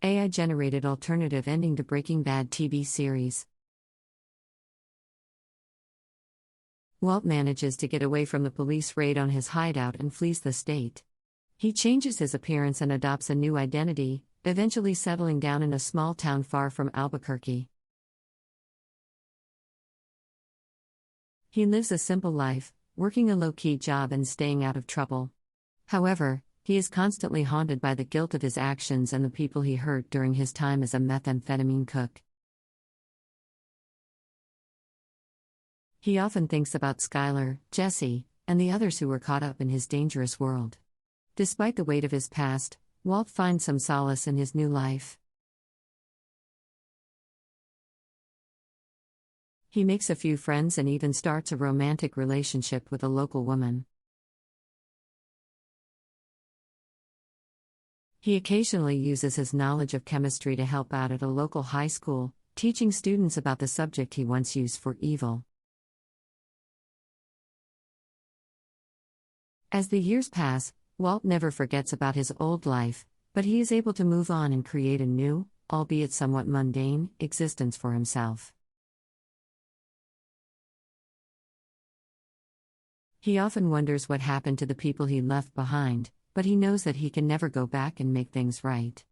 AI-generated alternative ending to Breaking Bad TV series. Walt manages to get away from the police raid on his hideout and flees the state. He changes his appearance and adopts a new identity, eventually settling down in a small town far from Albuquerque. He lives a simple life, working a low-key job and staying out of trouble. However, he is constantly haunted by the guilt of his actions and the people he hurt during his time as a methamphetamine cook. He often thinks about Skyler, Jesse, and the others who were caught up in his dangerous world. Despite the weight of his past, Walt finds some solace in his new life. He makes a few friends and even starts a romantic relationship with a local woman. He occasionally uses his knowledge of chemistry to help out at a local high school, teaching students about the subject he once used for evil. As the years pass, Walt never forgets about his old life, but he is able to move on and create a new, albeit somewhat mundane, existence for himself. He often wonders what happened to the people he left behind, but he knows that he can never go back and make things right.